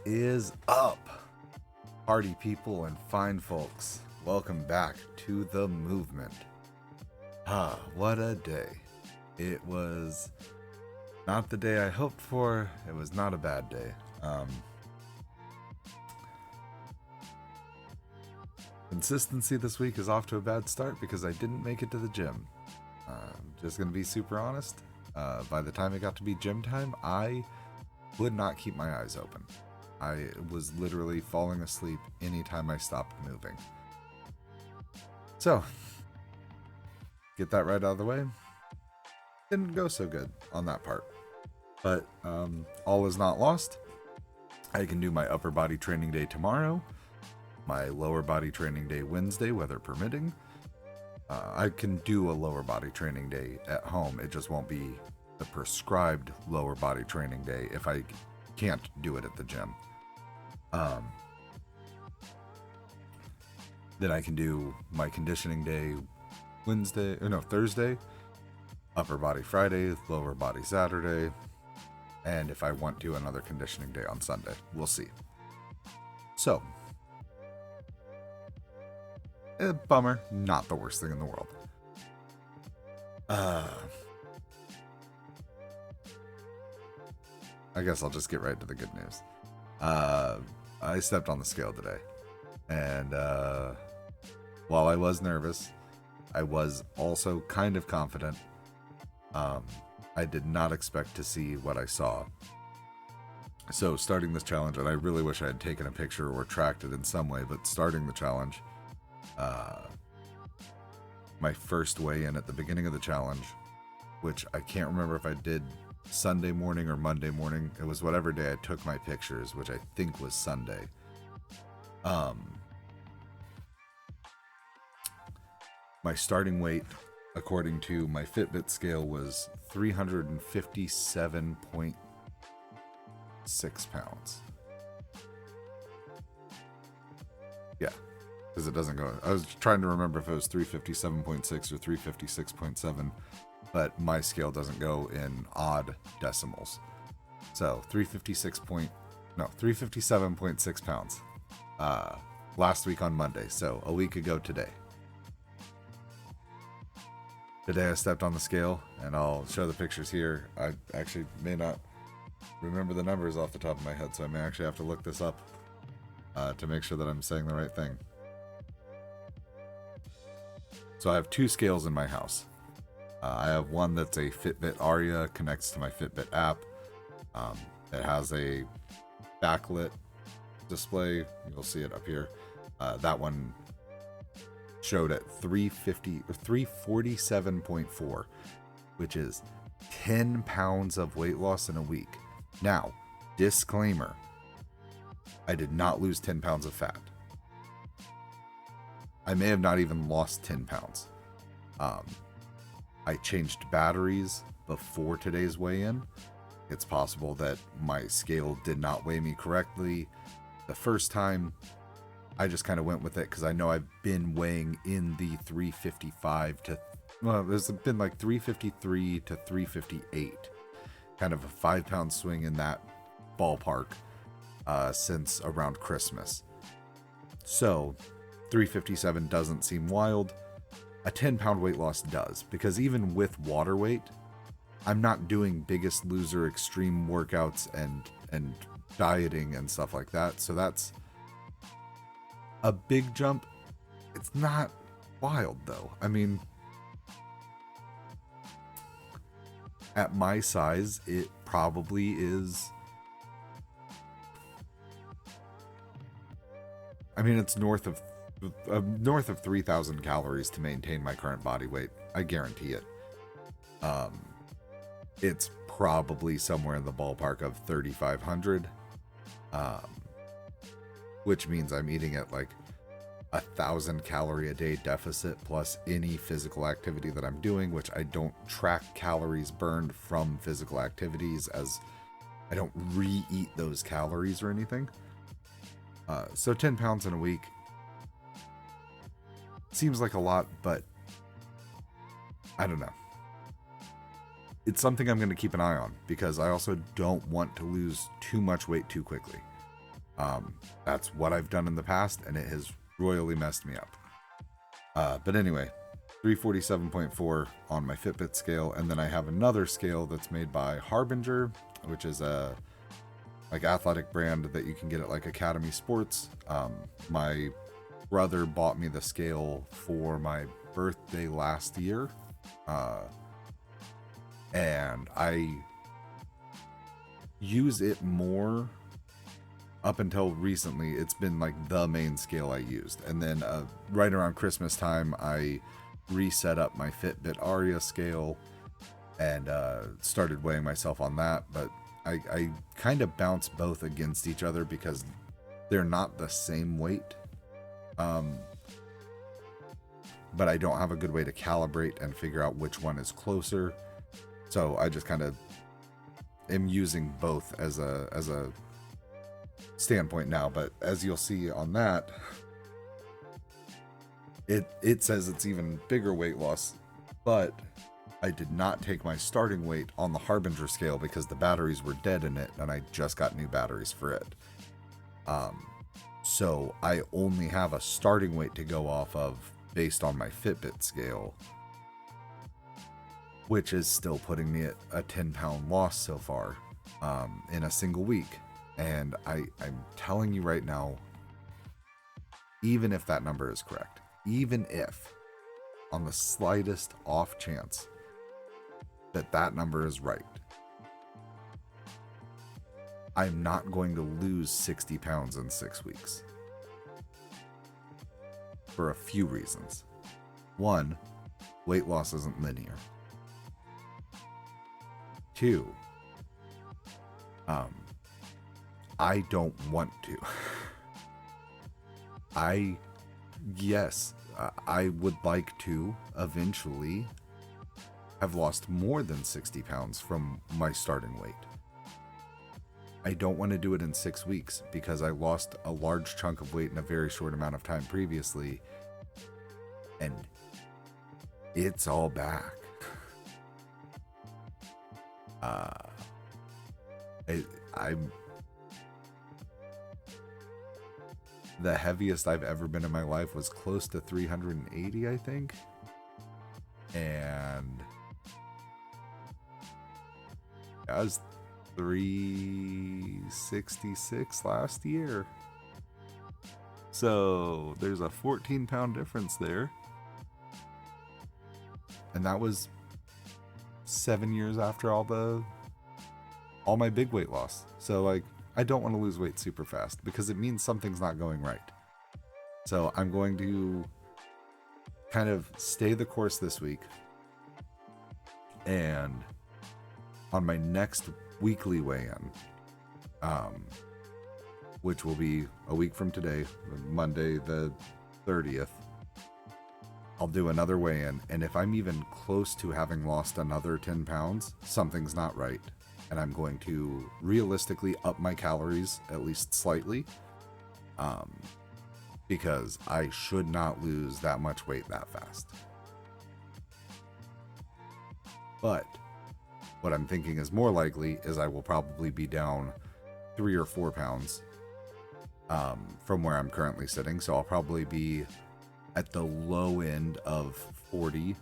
is up, party people and fine folks? Welcome back to the movement. What a day. It was not the day I hoped for. It was not a bad day. Consistency this week is off to a bad start because I didn't make it to the gym. I'm just going to be super honest. By the time it got to be gym time, I would not keep my eyes open. I was literally falling asleep anytime I stopped moving. So, get that right out of the way. Didn't go so good on that part. But all is not lost. I can do my upper body training day tomorrow. My lower body training day Wednesday, weather permitting. I can do a lower body training day at home. It just won't be the prescribed lower body training day if I can't do it at the gym. Then I can do my conditioning day Thursday, upper body Friday, lower body Saturday, and if I want to, another conditioning day on Sunday. We'll see. So, bummer, not the worst thing in the world. I guess I'll just get right to the good news. I stepped on the scale today, and while I was nervous, I was also kind of confident. I did not expect to see what I saw. So starting this challenge, and I really wish I had taken a picture or tracked it in some way, but starting the challenge, my first weigh-in at the beginning of the challenge, which I can't remember if I did Sunday morning or Monday morning. It was whatever day I took my pictures, which I think was Sunday. My starting weight, according to my Fitbit scale, was 357.6 pounds. Yeah, because it doesn't go. I was trying to remember if it was 357.6 or 356.7, but my scale doesn't go in odd decimals. So 357.6 pounds. Last week on Monday, so a week ago today. Today I stepped on the scale, and I'll show the pictures here. I actually may not remember the numbers off the top of my head, so I may actually have to look this up to make sure that I'm saying the right thing. So I have two scales in my house. I have one that's a Fitbit Aria, connects to my Fitbit app. It has a backlit display. You'll see it up here. That one showed at 347.4, which is 10 pounds of weight loss in a week. Now, disclaimer, I did not lose 10 pounds of fat. I may have not even lost 10 pounds. I changed batteries before today's weigh-in. It's possible that my scale did not weigh me correctly the first time. I just kind of went with it because I know I've been weighing in the 355 to, there's been like 353 to 358. Kind of a 5-pound swing in that ballpark since around Christmas. So 357 doesn't seem wild. A 10-pound weight loss does, because even with water weight, I'm not doing Biggest Loser extreme workouts and dieting and stuff like that. So that's a big jump. It's not wild though. I mean, at my size, it probably is. I mean, it's north of 3,000 calories to maintain my current body weight. I guarantee it. It's probably somewhere in the ballpark of 3,500, which means I'm eating at like 1,000 calorie a day deficit plus any physical activity that I'm doing, which I don't track calories burned from physical activities, as I don't re-eat those calories or anything. So 10 pounds in a week seems like a lot, but I don't know. It's something I'm going to keep an eye on, because I also don't want to lose too much weight too quickly. That's what I've done in the past, and it has royally messed me up. But anyway, 347.4 on my Fitbit scale, and then I have another scale that's made by Harbinger, which is a like athletic brand that you can get at like Academy Sports. My brother bought me the scale for my birthday last year, and I use it more. Up until recently, it's been like the main scale I used. And then right around Christmas time, I reset up my Fitbit Aria scale and started weighing myself on that. But I kind of bounce both against each other because they're not the same weight. But I don't have a good way to calibrate and figure out which one is closer. So I just kind of am using both as a standpoint now. But as you'll see on that, it says it's even bigger weight loss, but I did not take my starting weight on the Harbinger scale because the batteries were dead in it, and I just got new batteries for it. So I only have a starting weight to go off of based on my Fitbit scale, which is still putting me at a 10-pound loss so far in a single week. And I'm telling you right now, even if that number is correct, even if on the slightest off chance that number is right, I'm not going to lose 60 pounds in 6 weeks. For a few reasons. One, weight loss isn't linear. Two, I don't want to. I would like to eventually have lost more than 60 pounds from my starting weight. I don't want to do it in 6 weeks because I lost a large chunk of weight in a very short amount of time previously, and it's all back. I'm the heaviest I've ever been in my life was close to 380, I think. And I was 366 last year. So there's a 14-pound difference there. And that was 7 years after all my big weight loss. So like, I don't want to lose weight super fast because it means something's not going right. So I'm going to kind of stay the course this week. And on my next weekly weigh-in, which will be a week from today, Monday the 30th, I'll do another weigh-in. And if I'm even close to having lost another 10 pounds, something's not right. And I'm going to realistically up my calories at least slightly, because I should not lose that much weight that fast. But what I'm thinking is more likely is I will probably be down 3 or 4 pounds from where I'm currently sitting. So I'll probably be at the low end of 40.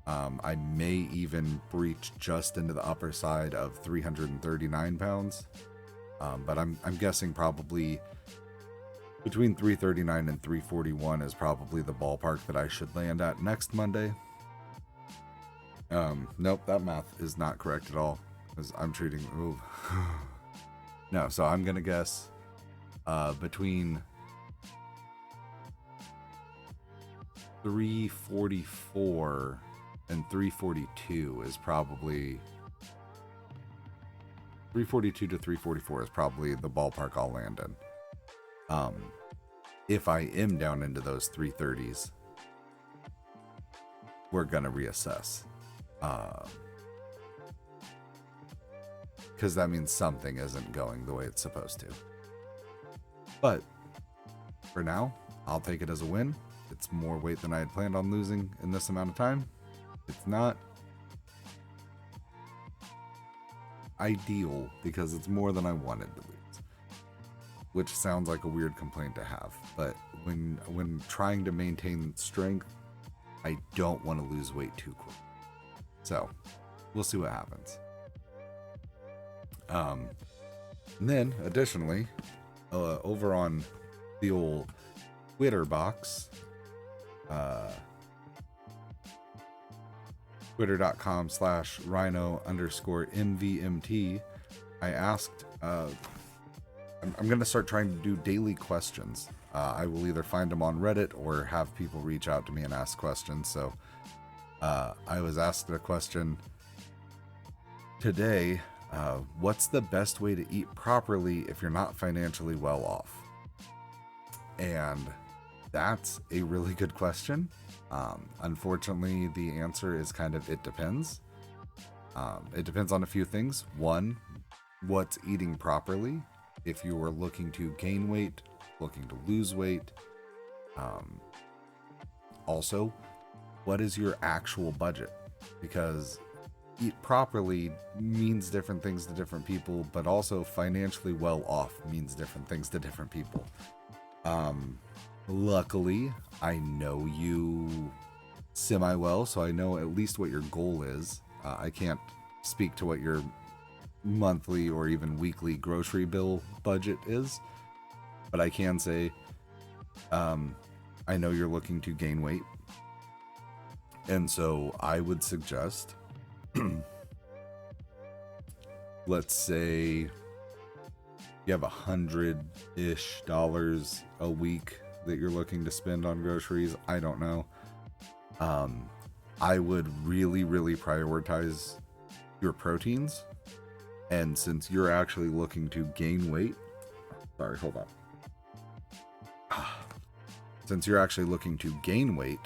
I may even breach just into the upper side of 339 pounds. But I'm guessing probably between 339 and 341 is probably the ballpark that I should land at next Monday. Nope, that math is not correct at all, because I'm treating... Ooh. No, so I'm going to guess between 344 and 342 is probably... 342 to 344 is probably the ballpark I'll land in. If I am down into those 330s, we're going to reassess. Because that means something isn't going the way it's supposed to. But for now, I'll take it as a win. It's more weight than I had planned on losing in this amount of time. It's not ideal because it's more than I wanted to lose. which sounds like a weird complaint to have. But when trying to maintain strength, I don't want to lose weight too quick. So we'll see what happens. And then additionally, over on the old Twitter box, twitter.com/rhino_MVMT, I asked, I'm going to start trying to do daily questions. I will either find them on Reddit or have people reach out to me and ask questions. So I was asked a question today. What's the best way to eat properly if you're not financially well off? And that's a really good question. Unfortunately, the answer is kind of, it depends. It depends on a few things. One, what's eating properly? If you are looking to gain weight, looking to lose weight. Also, what is your actual budget? Because eat properly means different things to different people, but also financially well off means different things to different people. Luckily, I know you semi-well, so I know at least what your goal is. I can't speak to what your monthly or even weekly grocery bill budget is, but I can say I know you're looking to gain weight, and so I would suggest let's say you have $100-ish a week that you're looking to spend on groceries. I don't know. I would really prioritize your proteins. And since you're actually looking to gain weight, sorry, hold on. Since you're actually looking to gain weight,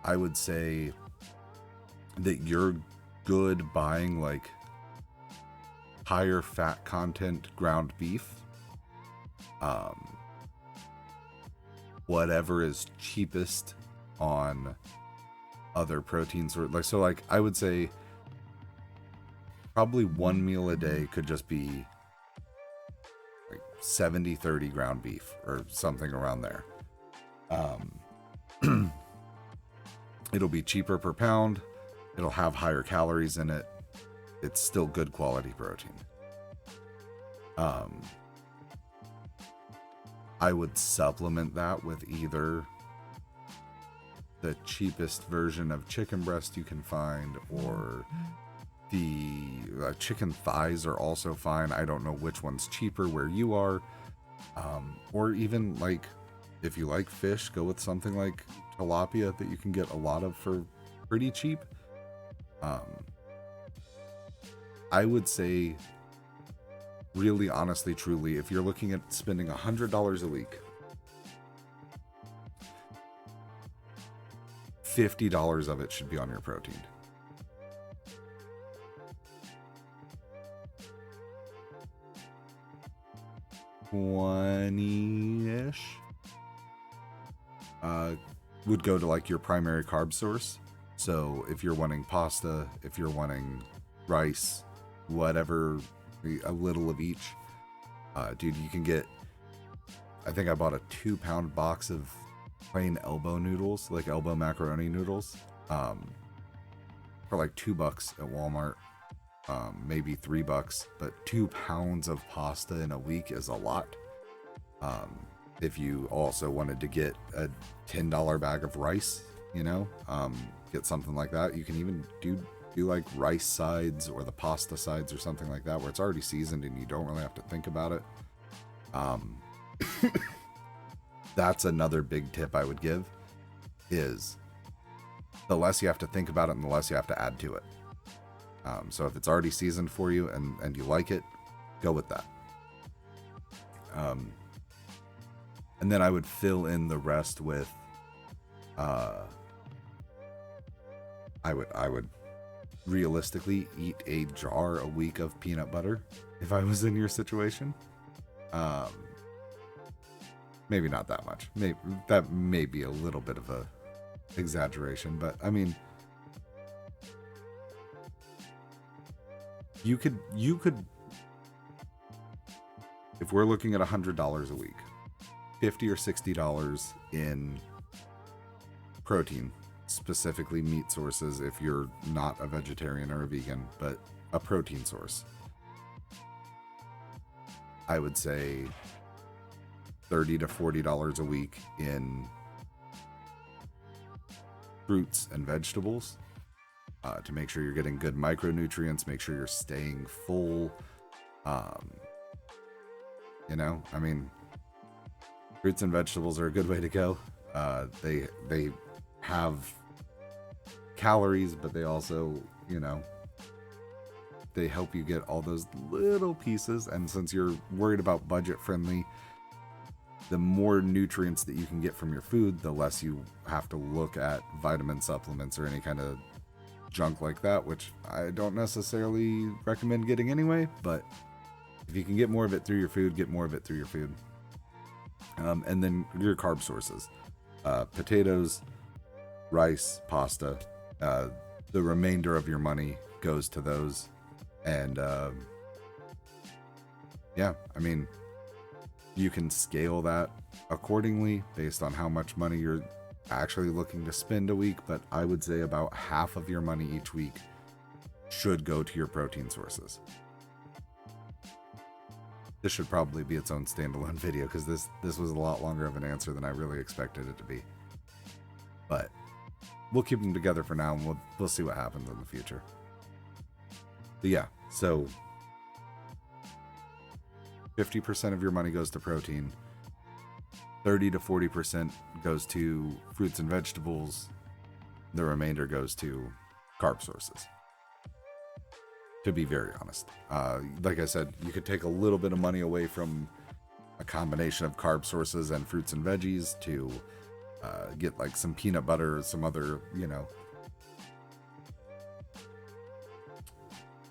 I would say that you're good buying like higher fat content ground beef. Whatever is cheapest on other proteins, or like I would say probably one meal a day could just be like 70-30 ground beef or something around there. It'll be cheaper per pound. It'll have higher calories in it. It's still good quality protein. I would supplement that with either the cheapest version of chicken breast you can find, or the chicken thighs are also fine. I don't know which one's cheaper where you are. Or even like, if you like fish, go with something like tilapia that you can get a lot of for pretty cheap. I would say, really, honestly, truly, if you're looking at spending $100 a week, $50 of it should be on your protein. $20-ish would go to like your primary carb source. So if you're wanting pasta, if you're wanting rice, whatever, a little of each, dude, you can get, I think I bought a 2-pound box of plain elbow noodles, like elbow macaroni noodles, for like $2 at Walmart, maybe $3, but 2 pounds of pasta in a week is a lot. If you also wanted to get a $10 bag of rice, get something like that. You can even do like rice sides or the pasta sides or something like that, where it's already seasoned and you don't really have to think about it. That's another big tip I would give, is the less you have to think about it and the less you have to add to it. So if it's already seasoned for you and you like it, go with that. And then I would fill in the rest with, I would realistically eat a jar a week of peanut butter if I was in your situation. Maybe not that much. Maybe that may be a little bit of a exaggeration, but I mean, you could if we're looking at $100 a week, $50 or $60 in protein, specifically meat sources if you're not a vegetarian or a vegan, but a protein source, I would say $30 to $40 a week in fruits and vegetables, to make sure you're getting good micronutrients, make sure you're staying full. I mean, fruits and vegetables are a good way to go. They have calories, but they also, they help you get all those little pieces. And since you're worried about budget friendly, the more nutrients that you can get from your food, the less you have to look at vitamin supplements or any kind of junk like that, which I don't necessarily recommend getting anyway. But if you can get more of it through your food, get more of it through your food. And then your carb sources, potatoes, rice, pasta, the remainder of your money goes to those. And you can scale that accordingly based on how much money you're actually looking to spend a week, but I would say about half of your money each week should go to your protein sources. This should probably be its own standalone video because this was a lot longer of an answer than I really expected it to be. But we'll keep them together for now, and we'll see what happens in the future. But yeah, so 50% of your money goes to protein, 30 to 40% goes to fruits and vegetables, the remainder goes to carb sources. To be very honest, like I said, you could take a little bit of money away from a combination of carb sources and fruits and veggies to get like some peanut butter or some other,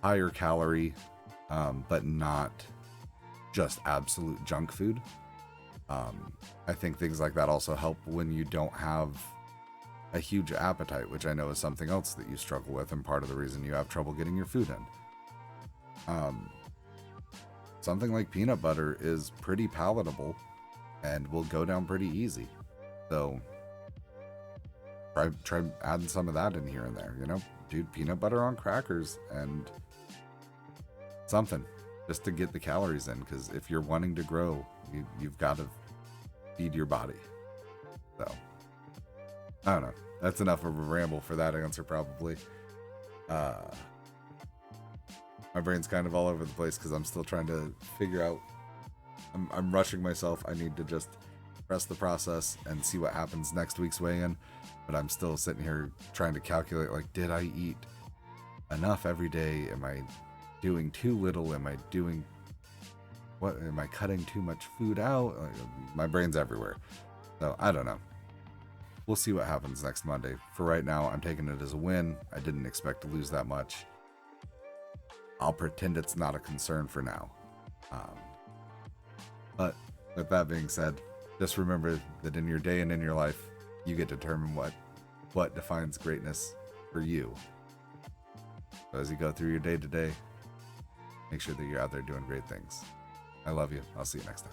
higher calorie, but not just absolute junk food. I think things like that also help when you don't have a huge appetite, which I know is something else that you struggle with and part of the reason you have trouble getting your food in. Something like peanut butter is pretty palatable and will go down pretty easy. So try adding some of that in here and there, dude, peanut butter on crackers and something just to get the calories in. Because if you're wanting to grow, you've got to feed your body. So I don't know. That's enough of a ramble for that answer, probably. My brain's kind of all over the place because I'm still trying to figure out. I'm rushing myself. I need to just trust the process and see what happens next week's weigh-in. But I'm still sitting here trying to calculate, like, did I eat enough every day? Am I doing too little? Am I cutting too much food out? Like, my brain's everywhere. So I don't know. We'll see what happens next Monday. For right now, I'm taking it as a win. I didn't expect to lose that much. I'll pretend it's not a concern for now. But with that being said, just remember that in your day and in your life, you get to determine what defines greatness for you. So as you go through your day to day, make sure that you're out there doing great things. I love you. I'll see you next time.